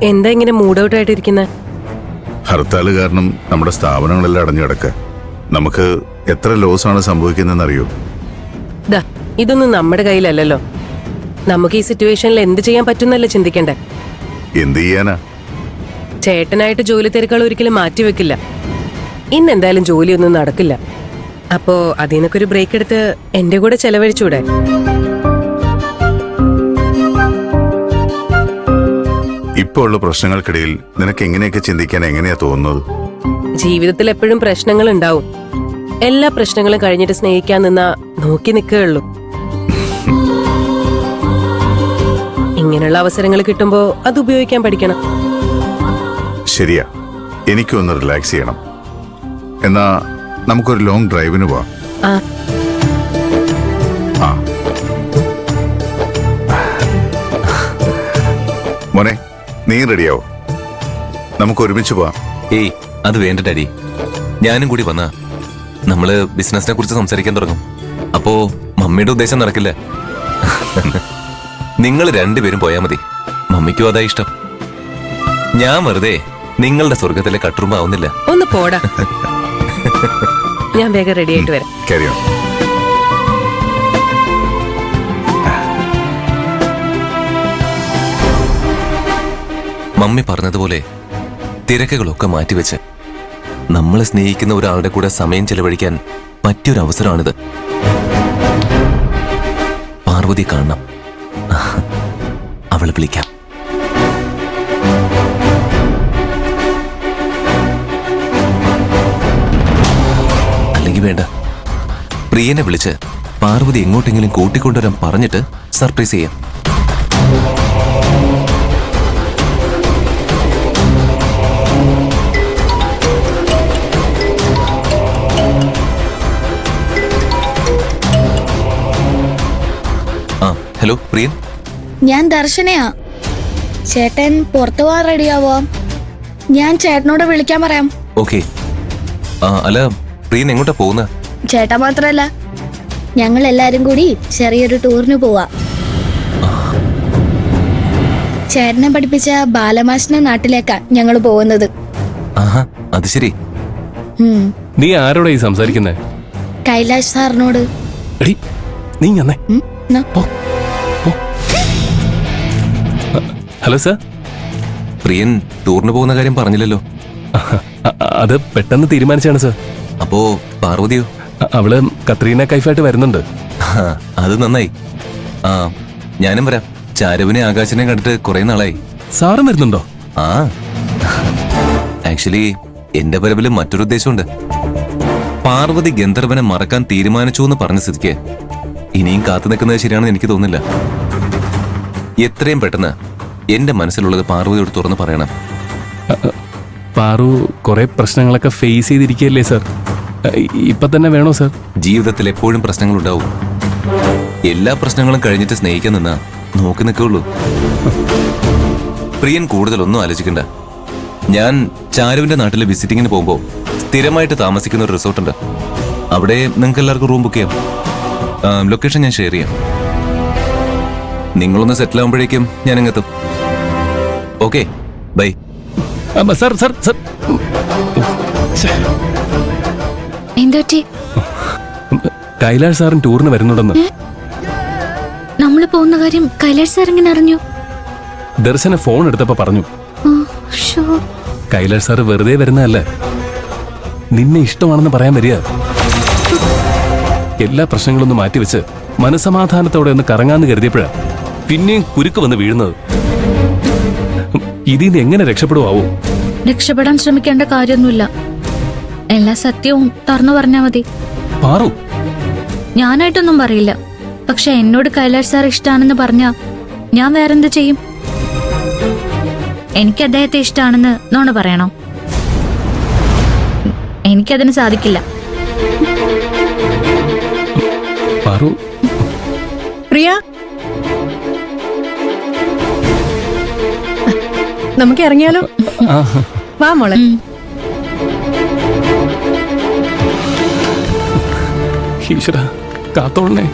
എന്താ ഇങ്ങനെ mood out ആയിട്ടിരിക്കുന്നത്? Hartal കാരണം നമ്മുടെ സ്ഥാപനങ്ങളെല്ലാം അടഞ്ഞു കിടക്കുക. നമുക്ക് എത്ര ലോസ് ആണ് സംഭവിക്കുന്നതെന്ന് അറിയോ? ഇതൊന്നും നമ്മുടെ കയ്യിലല്ലല്ലോ. നമുക്ക് ഈ സിറ്റുവേഷനിൽ എന്ത് ചെയ്യാൻ പറ്റുന്നല്ല ചിന്തിക്കണ്ടേ. എന്ത് ചെയ്യാനാ? ചേട്ടനായിട്ട് ജോലി തിരക്കുകൾ ഒരിക്കലും മാറ്റിവെക്കില്ല. ഇന്നെന്തായാലും ജോലിയൊന്നും നടക്കില്ല. അപ്പോ അതിനൊക്കെ ഒരു ബ്രേക്ക് എടുത്ത് എന്റെ കൂടെ ചെലവഴിച്ചൂടെ? ഇപ്പോൾ ഉള്ള പ്രശ്നങ്ങൾക്കിടയിൽ നിനക്ക് എങ്ങനെയൊക്കെ ചിന്തിക്കാൻ എങ്ങനെയാ തോന്നുന്നത്? ജീവിതത്തിൽ എപ്പോഴും പ്രശ്നങ്ങൾ ഉണ്ടാവും. എല്ലാ പ്രശ്നങ്ങളും കഴിഞ്ഞിട്ട് സ്നേഹിക്കാൻ നിന്നാ നോക്കി നിൽക്കുകയുള്ളൂ. ഇങ്ങനെയുള്ള അവസരങ്ങൾ കിട്ടുമ്പോ അത് ഉപയോഗിക്കാൻ പഠിക്കണം. ശരിയാ, എനിക്കൊന്ന് റിലാക്സ് ചെയ്യണം. എന്നാ നമുക്കൊരു ലോങ് ഡ്രൈവിന് പോവാം. മോനെ, നീ റെഡിയാവോ? നമുക്ക് ഒരുമിച്ച് പോവാം. ഏയ്, അത് വേണ്ട ഡാഡി. ഞാനും കൂടി വന്നാ നമ്മള് ബിസിനസിനെ കുറിച്ച് സംസാരിക്കാൻ തുടങ്ങും. അപ്പോ മമ്മിയുടെ ഉദ്ദേശം നടക്കില്ല. നിങ്ങൾ രണ്ടുപേരും പോയാ മതി. മമ്മിക്കും അതാ ഇഷ്ടം. ഞാൻ വെറുതെ നിങ്ങളുടെ സ്വർഗത്തിലെ കട്ടുറുമ്പ ആവുന്നില്ല. ഒന്ന് പോടാ. ഞാൻ വേഗം റെഡി ആയിട്ട് വരാം. കാര്യം മമ്മി പറഞ്ഞതുപോലെ തിരക്കുകളൊക്കെ മാറ്റിവെച്ച് നമ്മൾ സ്നേഹിക്കുന്ന ഒരാളുടെ കൂടെ സമയം ചെലവഴിക്കാൻ പറ്റിയൊരു അവസരമാണിത്. പാർവതി കാണണം. അവളെ വിളിക്കാം. അല്ലെങ്കിൽ വേണ്ട, പ്രിയനെ വിളിച്ച് പാർവതി എങ്ങോട്ടെങ്കിലും കൂട്ടിക്കൊണ്ടുവരാൻ പറഞ്ഞിട്ട് സർപ്രൈസ് ചെയ്യാം. ഹലോ പ്രിയൻ, ഞാൻ ദർശനയാ. ചേട്ടൻ പുറത്തു പോവാൻ റെഡിയാവോ? ഞാൻ ചേട്ടനോട് വിളിക്കാൻ പറയാം. ഓക്കെ. അല്ല, പ്രിയൻ എങ്ങോട്ടാ പോകുന്ന? ചേട്ടൻ മാത്രല്ല, ഞങ്ങൾ എല്ലാരും കൂടി ചെറിയൊരു ടൂറിന് പോവാ. ചേട്ടനെ പഠിപ്പിച്ച ബാലമാഷിന്റെ നാട്ടിലേക്കാ ഞങ്ങൾ പോകുന്നത്. ആഹാ, അത് ശരി. നീ ആരോടാ ഈ സംസാരിക്കുന്നേ? കൈലാഷ് സാറിനോട്. നീ എന്നേ. Hello sir. പ്രിയൻ ടൂറിന് പോകുന്ന കാര്യം പറഞ്ഞില്ലല്ലോ. അത് പെട്ടെന്ന് തീരുമാനിച്ചാണ് സർ. അപ്പോ പാർവതിയോ? അവള് കത്രീന കൈഫായിട്ട് വരുന്നുണ്ട്. അത് നന്നായി. ഞാനും വരാം. ചാരുവിനെ ആകാശിനെ കണ്ടിട്ട് കുറെ നാളായി. സാറും വരുന്നുണ്ടോ? ആക്ച്വലി എന്റെ വരവില് മറ്റൊരു ഉദ്ദേശമുണ്ട്. പാർവതി ഗന്ധർവനെ മറക്കാൻ തീരുമാനിച്ചു എന്ന് പറഞ്ഞ സ്ഥിതിക്ക് ഇനിയും കാത്തു നിൽക്കുന്നത് ശരിയാണെന്ന് എനിക്ക് തോന്നുന്നില്ല. എത്രയും പെട്ടെന്ന് എന്റെ മനസ്സിലുള്ളത് പാർവതിയോട് തുറന്ന് പറയണം. പാറു കുറെ പ്രശ്നങ്ങളൊക്കെ ഫേസ് ചെയ്തിരിക്കുകയല്ലേ സർ? ഇപ്പൊ തന്നെ വേണോ സർ? ജീവിതത്തിൽ എപ്പോഴും പ്രശ്നങ്ങളുണ്ടാവും. എല്ലാ പ്രശ്നങ്ങളും കഴിഞ്ഞിട്ട് സ്നേഹിക്കാൻ നിന്നാ നോക്കി നിൽക്കുള്ളൂ. പ്രിയൻ കൂടുതലൊന്നും ആലോചിക്കണ്ട. ഞാൻ ചാരുവിന്റെ നാട്ടിലെ വിസിറ്റിങ്ങിന് പോകുമ്പോ സ്ഥിരമായിട്ട് താമസിക്കുന്ന ഒരു റിസോർട്ടുണ്ട്. അവിടെ നിങ്ങൾക്ക് എല്ലാവർക്കും റൂം ബുക്ക് ചെയ്യാം. ലൊക്കേഷൻ ഞാൻ ഷെയർ ചെയ്യാം. നിങ്ങളൊന്ന് സെറ്റിൽ ആവുമ്പോഴേക്കും ഞാൻ ഇങ്ങെത്തും. Okay, bye. Sir sir sir Kailash സാറിൻ ടൂറിന് വരുന്നുണ്ടെന്ന്. നമ്മൾ പോകുന്ന കാര്യം കൈലാഷ് സാർ എങ്ങനെ അറിഞ്ഞു? ദർശന ഫോൺ എടുത്തപ്പോ പറഞ്ഞു. കൈലാഷ് സാർ വെറുതെ വരുന്നതല്ല, നിന്നെ ഇഷ്ടമാണെന്ന് പറയാൻ വരിക. എല്ലാ പ്രശ്നങ്ങളൊന്നും മാറ്റിവെച്ച് മനസമാധാനത്തോടെ ഒന്ന് കറങ്ങാന്ന് കരുതിയപ്പോഴാ പിന്നെയും കുരുക്ക് വന്ന് വീഴുന്നത്. ഇതിന്ന് എങ്ങനെ രക്ഷപ്പെടുവാവോ? രക്ഷപ്പെടാൻ ശ്രമിക്കേണ്ട കാര്യമൊന്നുമില്ല. എല്ലാ സത്യവും തുറന്നു പറഞ്ഞാ മതി. പാറു, ഞാനായിട്ടൊന്നും പറയില്ല. പക്ഷെ എന്നോട് കൈലാഷ് സാർ ഇഷ്ടാണെന്ന് പറഞ്ഞാ ഞാൻ വേറെന്ത് ചെയ്യും? എനിക്ക് അദ്ദേഹത്തെ ഇഷ്ടാണെന്ന് നോണ പറയണോ? എനിക്കതിന് സാധിക്കില്ല. പാറു, പ്രിയ, നമുക്ക് ഇറങ്ങിയാലോ? വാ മോളെ. ഈശ്വര കാത്തോളണേ.